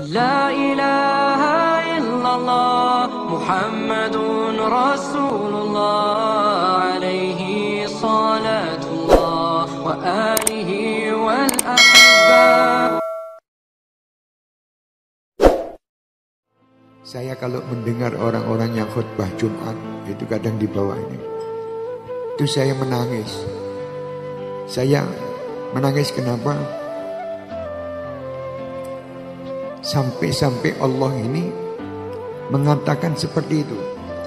لا إله إلا الله محمد رسول الله عليه صلاة الله وآله والأحبة. Saya kalau mendengar orang-orang yang khutbah Jumat, itu kadang di bawah ini, itu saya menangis. Saya menangis kenapa? Sampai-sampai Allah ini mengatakan seperti itu.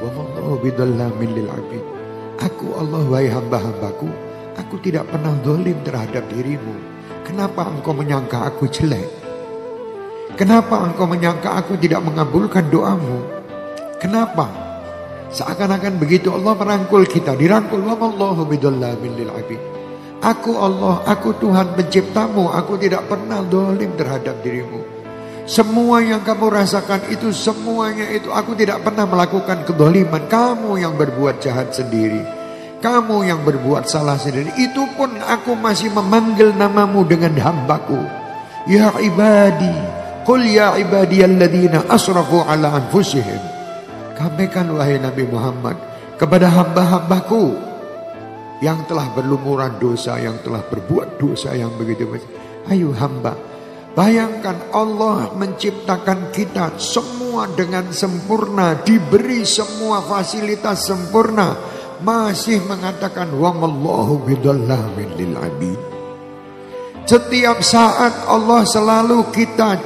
Wa mallahu bidzallamin lil 'abid. Aku Allah, wahai hamba-hambaku, aku tidak pernah zalim terhadap dirimu. Kenapa engkau menyangka aku jelek? Kenapa engkau menyangka aku tidak mengabulkan doamu? Kenapa? Seakan-akan begitu Allah merangkul kita, dirangkul. Wa mallahu bidzallamin lil 'abid. Aku Allah, aku Tuhan penciptamu, aku tidak pernah zalim terhadap dirimu. Semua yang kamu rasakan itu, semuanya itu aku tidak pernah melakukan kezaliman. Kamu yang berbuat jahat sendiri, kamu yang berbuat salah sendiri. Itu pun aku masih memanggil namamu dengan hambaku. Ya ibadi, qul ya ibadiyalladzina asrafu ala anfusihim. Katakan wahai Nabi Muhammad kepada hamba-hambaku yang telah berlumuran dosa, yang telah berbuat dosa yang begitu besar. Ayo hamba, bayangkan Allah menciptakan kita semua dengan sempurna, diberi semua fasilitas sempurna, masih mengatakan wa mallahu bidzallamin lil 'abid. Setiap saat Allah selalu kita,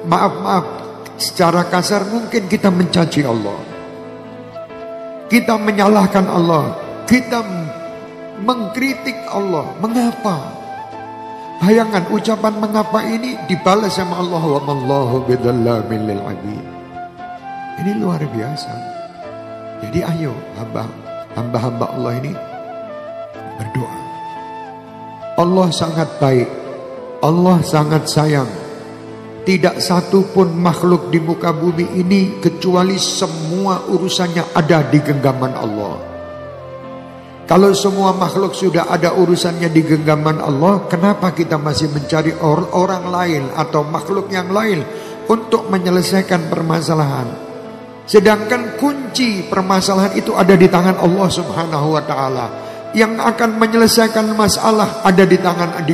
maaf secara kasar mungkin kita mencaci Allah, kita menyalahkan Allah, kita mengkritik Allah. Mengapa? Bayangkan ucapan mengapa ini dibalas sama Allah, wa mallahu bidzallamin lil 'abid. Ini luar biasa. Jadi ayo hamba-hamba Allah ini berdoa. Allah sangat baik, Allah sangat sayang. Tidak satu pun makhluk di muka bumi ini kecuali semua urusannya ada di genggaman Allah. Kalau semua makhluk sudah ada urusannya di genggaman Allah, kenapa kita masih mencari orang lain atau makhluk yang lain untuk menyelesaikan permasalahan? Sedangkan kunci permasalahan itu ada di tangan Allah Subhanahu wa taala. Yang akan menyelesaikan masalah ada di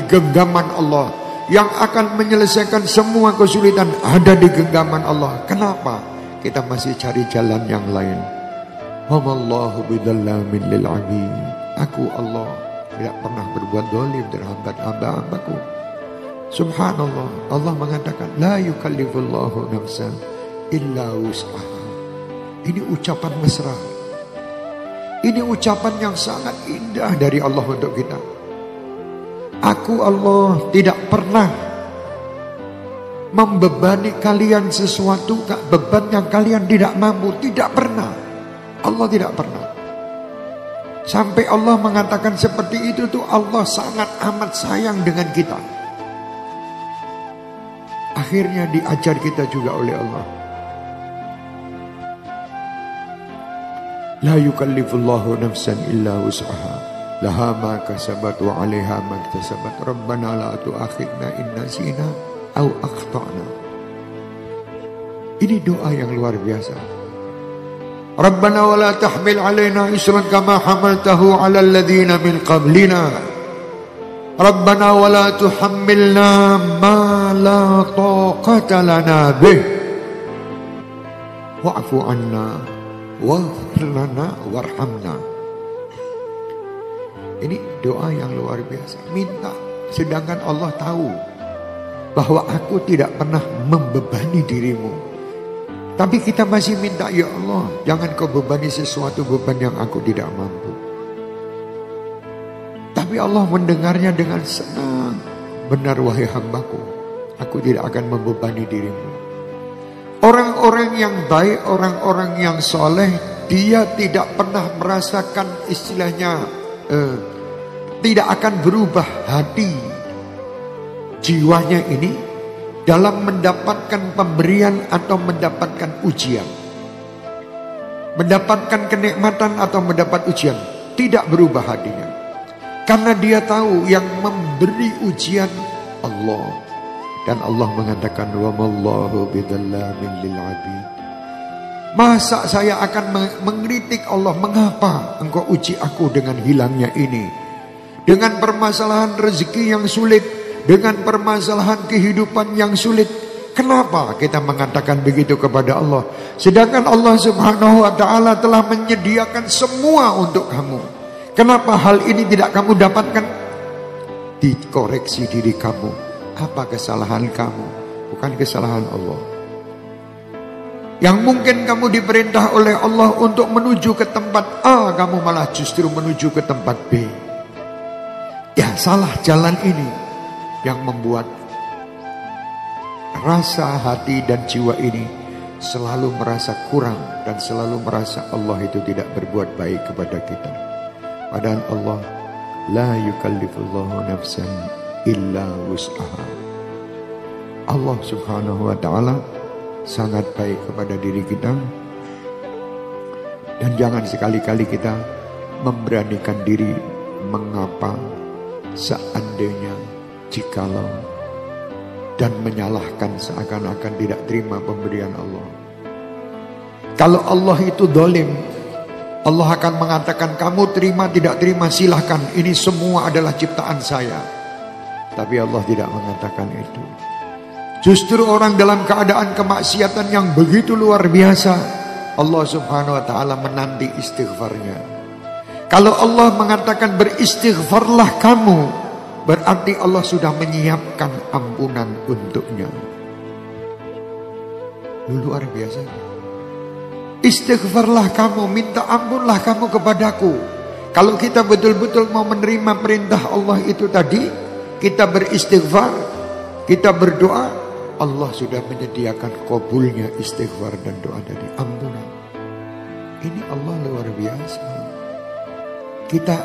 genggaman Allah. Yang akan menyelesaikan semua kesulitan ada di genggaman Allah. Kenapa kita masih cari jalan yang lain? Wa mallahu bidzallamin lil 'abid. Aku Allah tidak pernah berbuat zalim terhadap hamba-hambaku. Subhanallah, Allah mengatakan la yukallifullahu nafsan illa wus'aha. Ini ucapan mesra. Ini ucapan yang sangat indah dari Allah untuk kita. Aku Allah tidak pernah membebani kalian sesuatu, beban yang kalian tidak mampu. Tidak pernah. Allah tidak pernah. Sampai Allah mengatakan seperti itu tuh, Allah sangat amat sayang dengan kita. Akhirnya diajar kita juga oleh Allah. La yukallifullahu nafsan illa wus'aha. Laha ma kasabat wa 'alaiha ma iktasabat. Rabbana la tu'akhidna in nasina aw akhtana. Ini doa yang luar biasa. Rabbana wa la tahmil 'alaina isran kama hamaltahu 'alal ladzina min qablina. Rabbana wa la tuhammilna ma la taqata lana bih. Wa'fu 'anna waghfir lana warhamna. Ini doa yang luar biasa. Minta, sedangkan Allah tahu bahwa aku tidak pernah membebani dirimu. Tapi kita masih minta, ya Allah, jangan kau bebani sesuatu beban yang aku tidak mampu. Tapi Allah mendengarnya dengan senang. Benar wahai hambaku, aku tidak akan membebani dirimu. Orang-orang yang baik, orang-orang yang soleh, dia tidak pernah merasakan istilahnya tidak akan berubah hati jiwanya ini dalam mendapatkan pemberian atau mendapatkan ujian, mendapatkan kenikmatan atau mendapat ujian. Tidak berubah hatinya, karena dia tahu yang memberi ujian Allah Dan Allah mengatakan wa mallahu bidzallamin lil 'abid. Masa saya akan mengkritik Allah, mengapa engkau uji aku dengan hilangnya ini? Dengan permasalahan rezeki yang sulit, dengan permasalahan kehidupan yang sulit. Kenapa kita mengatakan begitu kepada Allah? Sedangkan Allah Subhanahu wa ta'ala telah menyediakan semua untuk kamu. Kenapa hal ini tidak kamu dapatkan? Dikoreksi diri kamu. Apa kesalahan kamu? Bukan kesalahan Allah. Yang mungkin kamu diperintah oleh Allah untuk menuju ke tempat A, kamu malah justru menuju ke tempat B. Ya, salah jalan ini yang membuat rasa hati dan jiwa ini selalu merasa kurang dan selalu merasa Allah itu tidak berbuat baik kepada kita. Padahal Allah la yukallifullahu nafsan illa wus'aha. Allah Subhanahu wa ta'ala sangat baik kepada diri kita. Dan jangan sekali-kali kita memberanikan diri mengapa seandainya jikalau dan menyalahkan seakan-akan tidak terima pemberian Allah. Kalau Allah itu zalim, Allah akan mengatakan kamu terima tidak terima silahkan, ini semua adalah ciptaan saya. Tapi Allah tidak mengatakan itu. Justru orang dalam keadaan kemaksiatan yang begitu luar biasa, Allah Subhanahu wa ta'ala menanti istighfarnya. Kalau Allah mengatakan beristighfarlah kamu, berarti Allah sudah menyiapkan ampunan untuknya. Luar biasa. Istighfarlah kamu, minta ampunlah kamu kepadaku. Kalau kita betul-betul mau menerima perintah Allah itu tadi, kita beristighfar, kita berdoa, Allah sudah menyediakan kabulnya istighfar dan doa dari ampunan. Ini Allah luar biasa. Kita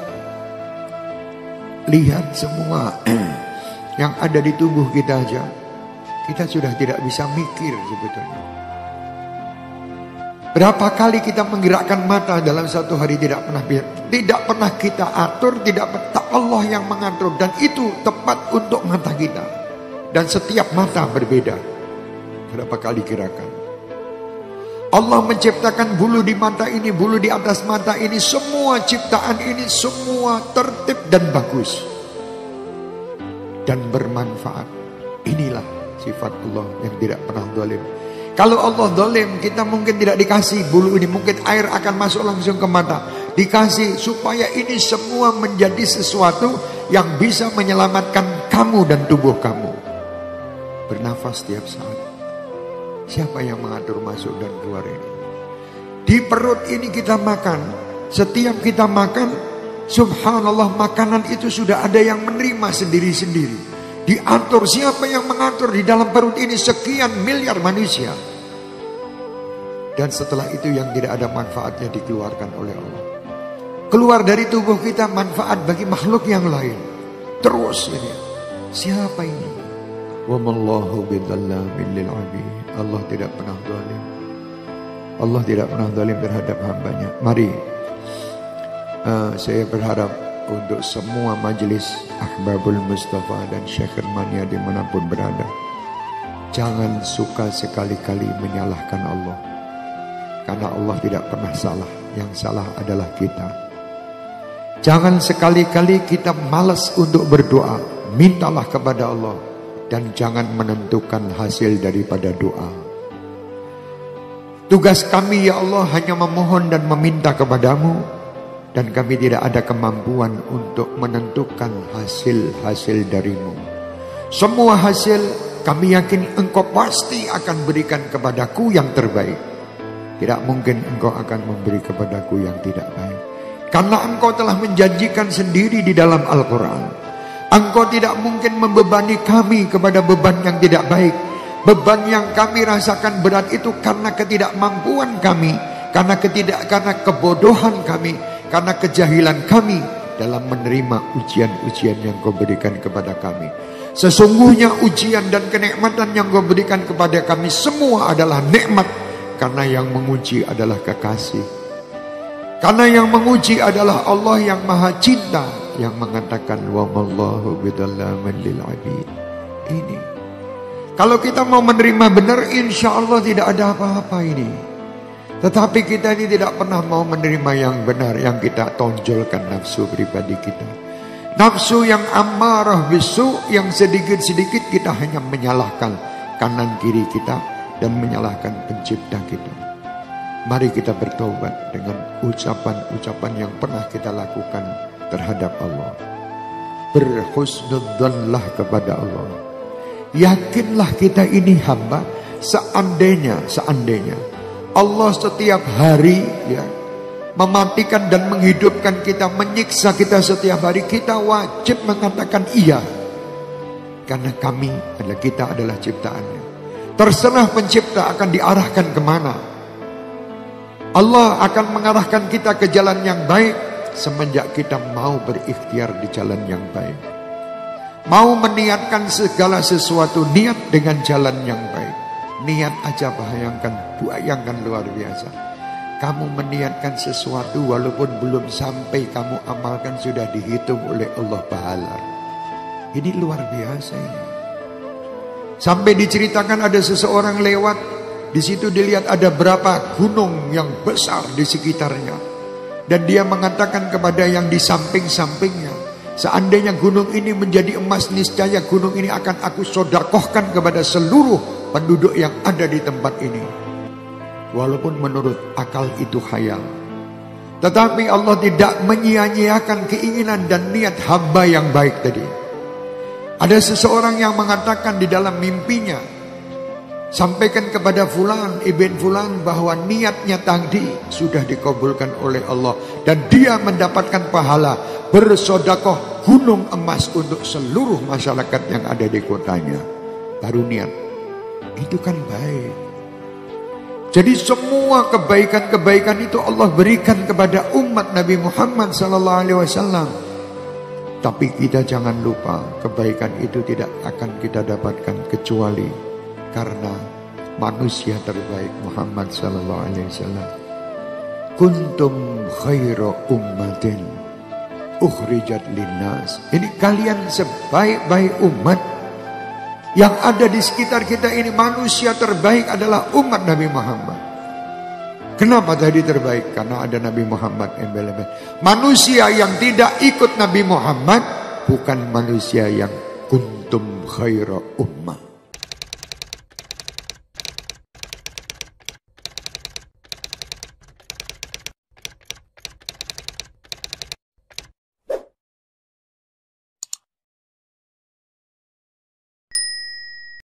lihat semua yang ada di tubuh kita aja, kita sudah tidak bisa mikir sebetulnya. Berapa kali kita menggerakkan mata dalam satu hari tidak pernah kita atur, Allah yang mengatur, dan itu tepat untuk mata kita. Dan setiap mata berbeda. Berapa kali gerakan. Allah menciptakan bulu di mata ini, bulu di atas mata ini, semua ciptaan ini semua tertib dan bagus dan bermanfaat. Inilah sifat Allah yang tidak pernah zalim. Kalau Allah zalim, kita mungkin tidak dikasih bulu ini, mungkin air akan masuk langsung ke mata. Dikasih supaya ini semua menjadi sesuatu yang bisa menyelamatkan kamu dan tubuh kamu. Bernafas setiap saat. Siapa yang mengatur masuk dan keluar ini? Di perut ini kita makan. Setiap kita makan, subhanallah, makanan itu sudah ada yang menerima sendiri-sendiri. Diatur. Siapa yang mengatur di dalam perut ini? Sekian miliar manusia. Dan setelah itu yang tidak ada manfaatnya dikeluarkan oleh Allah. Keluar dari tubuh kita manfaat bagi makhluk yang lain. Terus ini. Siapa ini? Wa mallahu bidzallamin lil 'abid. Allah tidak pernah zalim. Allah tidak pernah zalim terhadap hambanya. Mari saya berharap untuk semua majelis Ahbabul Mustafa dan Syekh Mania dimanapun berada, jangan suka sekali-kali menyalahkan Allah. Karena Allah tidak pernah salah. Yang salah adalah kita. Jangan sekali-kali kita malas untuk berdoa. Mintalah kepada Allah. Dan jangan menentukan hasil daripada doa. Tugas kami ya Allah hanya memohon dan meminta kepadamu. Dan kami tidak ada kemampuan untuk menentukan hasil-hasil darimu. Semua hasil kami yakin engkau pasti akan berikan kepadaku yang terbaik. Tidak mungkin engkau akan memberi kepadaku yang tidak baik. Karena engkau telah menjanjikan sendiri di dalam Al-Quran. Engkau tidak mungkin membebani kami kepada beban yang tidak baik. Beban yang kami rasakan berat itu karena ketidakmampuan kami, karena kebodohan kami, karena kejahilan kami dalam menerima ujian-ujian yang kau berikan kepada kami. Sesungguhnya ujian dan kenikmatan yang kau berikan kepada kami semua adalah nikmat, karena yang menguji adalah kekasih. Karena yang menguji adalah Allah yang maha cinta, yang mengatakan wa mallahu bidzallamin lil 'abid. Ini Kalau kita mau menerima benar, insya Allah tidak ada apa-apa ini. Tetapi kita ini tidak pernah mau menerima yang benar, yang kita tonjolkan nafsu pribadi kita. Nafsu yang amarah bisu, yang sedikit-sedikit kita hanya menyalahkan kanan kiri kita dan menyalahkan pencipta kita. Mari kita bertobat dengan ucapan-ucapan yang pernah kita lakukan terhadap Allah. Berhusnudzanlah kepada Allah. Yakinlah kita ini hamba. Seandainya Allah setiap hari ya mematikan dan menghidupkan kita, menyiksa kita setiap hari, kita wajib mengatakan iya. Karena kita adalah ciptaannya. Terserah pencipta akan diarahkan kemana. Allah akan mengarahkan kita ke jalan yang baik semenjak kita mau berikhtiar di jalan yang baik. Mau meniatkan segala sesuatu, niat dengan jalan yang baik. Niat aja bayangkan luar biasa. Kamu meniatkan sesuatu walaupun belum sampai kamu amalkan, sudah dihitung oleh Allah pahala. Ini luar biasa ini. Sampai diceritakan ada seseorang lewat, di situ dilihat ada berapa gunung yang besar di sekitarnya. Dan dia mengatakan kepada yang di samping-sampingnya, seandainya gunung ini menjadi emas, niscaya gunung ini akan aku sodakohkan kepada seluruh penduduk yang ada di tempat ini. Walaupun menurut akal itu khayal, tetapi Allah tidak menyia-nyiakan keinginan dan niat hamba yang baik tadi. Ada seseorang yang mengatakan di dalam mimpinya, sampaikan kepada fulan ibn fulan bahwa niatnya tadi sudah dikabulkan oleh Allah dan dia mendapatkan pahala bersodakoh gunung emas untuk seluruh masyarakat yang ada di kotanya. Baru niat. Itu kan baik. Jadi semua kebaikan-kebaikan itu Allah berikan kepada umat Nabi Muhammad SAW. Tapi kita jangan lupa, kebaikan itu tidak akan kita dapatkan kecuali karena manusia terbaik Muhammad SAW. Kuntum khairu ummatin ukhrijat linnas. Ini kalian sebaik-baik umat. Yang ada di sekitar kita ini, manusia terbaik adalah umat Nabi Muhammad. Kenapa tadi terbaik? Karena ada Nabi Muhammad embel-embel. Manusia yang tidak ikut Nabi Muhammad bukan manusia yang kuntum khairu ummah.